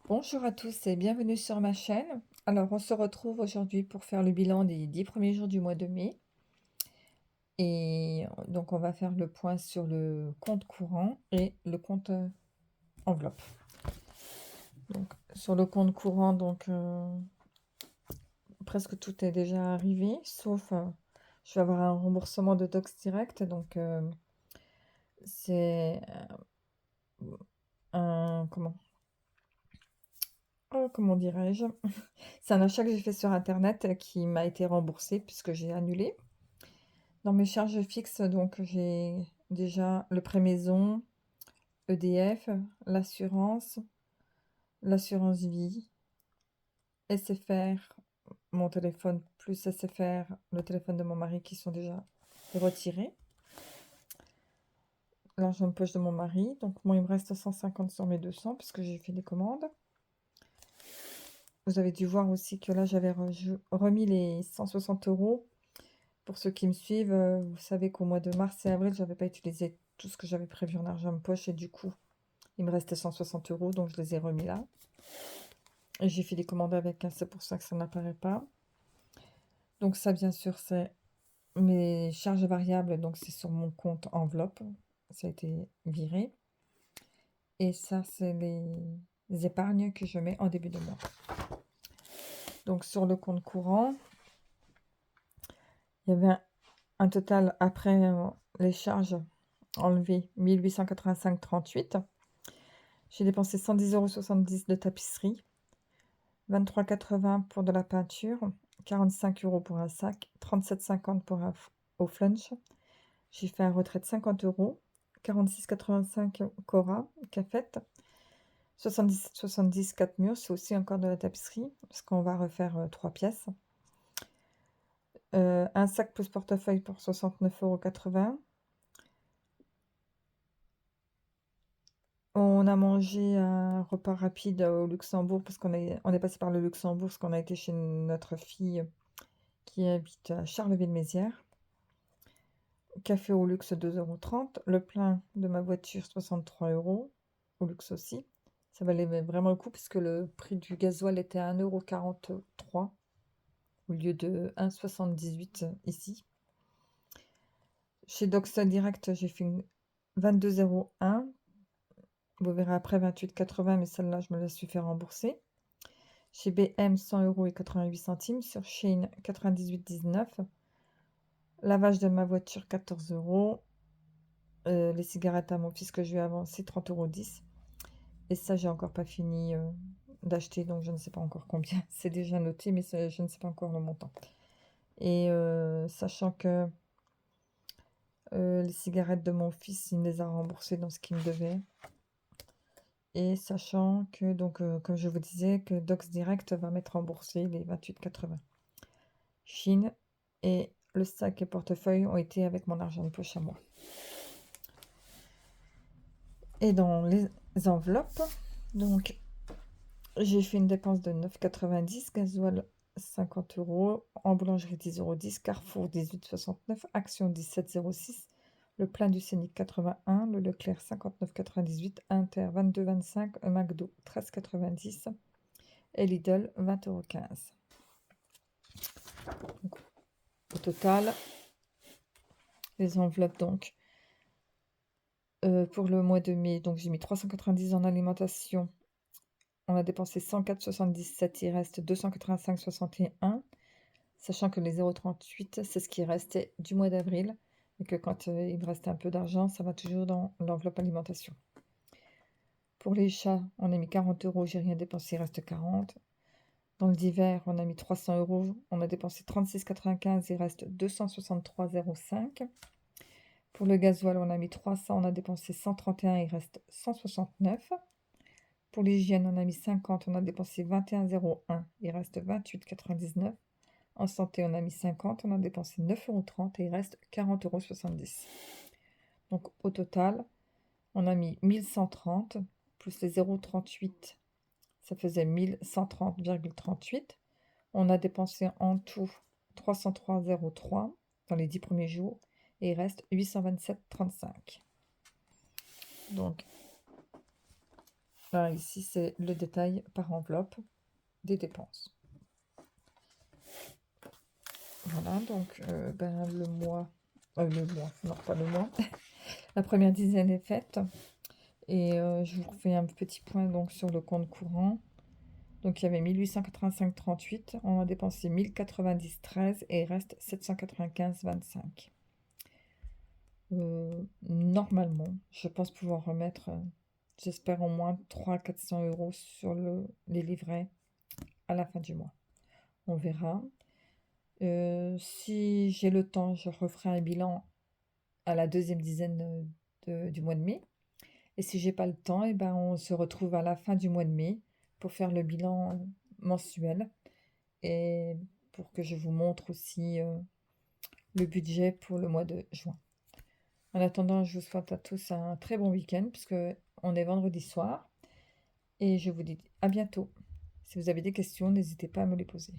Bonjour à tous et bienvenue sur ma chaîne. Alors, on se retrouve aujourd'hui pour faire le bilan des 10 premiers jours du mois de mai. Et donc, on va faire le point sur le compte courant et le compte enveloppe. Donc, sur le compte courant, presque tout est déjà arrivé, sauf je vais avoir un remboursement de Docs Direct. Donc, c'est un, comment dirais-je? C'est un achat que j'ai fait sur Internet qui m'a été remboursé puisque j'ai annulé. Dans mes charges fixes, donc j'ai déjà le prêt maison, EDF, l'assurance, l'assurance vie, SFR, mon téléphone plus SFR, le téléphone de mon mari qui sont déjà retirés. L'argent de poche de mon mari. Donc moi, il me reste 150 sur mes 200 puisque j'ai fait des commandes. Vous avez dû voir aussi que là, j'avais remis les 160 euros. Pour ceux qui me suivent, vous savez qu'au mois de mars et avril, j'avais pas utilisé tout ce que j'avais prévu en argent de poche et du coup, il me restait 160 euros, donc je les ai remis là. Et j'ai fait des commandes avec, hein, c'est pour ça que ça n'apparaît pas. Donc ça, bien sûr, c'est mes charges variables, donc c'est sur mon compte enveloppe. Ça a été viré. Et ça, c'est les épargnes que je mets en début de mois. Donc sur le compte courant, il y avait un total après les charges enlevées 1885,38. J'ai dépensé 110,70 € de tapisserie, 23,80 € pour de la peinture, 45 € pour un sac, 37,50 € pour un au flunch. J'ai fait un retrait de 50 €, 46,85 € Cora, Cafette, 77,70 € 4 murs, c'est aussi encore de la tapisserie, parce qu'on va refaire 3 pièces. Un sac plus portefeuille pour 69,80 €. On a mangé un repas rapide au Luxembourg, parce on est passé par le Luxembourg, parce qu'on a été chez notre fille qui habite à Charleville-Mézières. Café au luxe 2,30 €. Le plein de ma voiture 63 € au luxe aussi. Ça valait vraiment le coup puisque le prix du gasoil était à 1,43 € au lieu de 1,78 € ici. Chez Doxa Direct, j'ai fait une 22,01 €. Vous verrez après 28,80 €, mais celle-là, je me la suis fait rembourser. Chez BM, 100,88 €. Sur Shein, 98,19 €. Lavage de ma voiture, 14 €. Les cigarettes à mon fils que je lui ai avancé, 30,10 €. Et ça, j'ai encore pas fini d'acheter, donc je ne sais pas encore combien. C'est déjà noté, mais je ne sais pas encore le montant. Et sachant que les cigarettes de mon fils, il me les a remboursées dans ce qu'il me devait. Et sachant que, donc, comme je vous disais, que Docs Direct va m'être remboursé les 28,80 €. Chine et le sac et portefeuille ont été avec mon argent de poche à moi. Et dans les enveloppes, donc j'ai fait une dépense de 9,90 €, gasoil 50 €, en boulangerie 10,10 €, Carrefour 18,69 €, Action 17,06 €, le plein du Scénic 81, le Leclerc 59,98, Inter 22,25, un McDo 13,90 et Lidl 20,15 €. Au total, les enveloppes donc pour le mois de mai, donc j'ai mis 390 en alimentation. On a dépensé 104,77, il reste 285,61, sachant que les 0,38, c'est ce qui restait du mois d'avril, et que quand il me restait un peu d'argent, ça va toujours dans l'enveloppe alimentation. Pour les chats, on a mis 40 €, j'ai rien dépensé, il reste 40. Dans le divers, on a mis 300 €, on a dépensé 36,95, il reste 263,05. Pour le gasoil, on a mis 300, on a dépensé 131, il reste 169. Pour l'hygiène, on a mis 50, on a dépensé 21,01, il reste 28,99. En santé, on a mis 50, on a dépensé 9,30 € et il reste 40,70 €. Donc au total, on a mis 1130 plus les 0,38, ça faisait 1130,38. On a dépensé en tout 303,03 dans les 10 premiers jours et il reste 827,35. Donc Là, ici, c'est le détail par enveloppe des dépenses. Voilà, donc ben, non pas le mois, la première dizaine est faite. Et je vous refais un petit point donc sur le compte courant. Donc il y avait 1885,38, on a dépensé 1090,13 et il reste 795,25. Normalement, je pense pouvoir remettre, j'espère au moins 300-400 € sur les livrets à la fin du mois. On verra. Si j'ai le temps, je referai un bilan à la deuxième dizaine du mois de mai. Et si j'ai pas le temps, et ben, on se retrouve à la fin du mois de mai pour faire le bilan mensuel et pour que je vous montre aussi le budget pour le mois de juin. En attendant, je vous souhaite à tous un très bon week-end puisque on est vendredi soir et je vous dis à bientôt. Si vous avez des questions, n'hésitez pas à me les poser.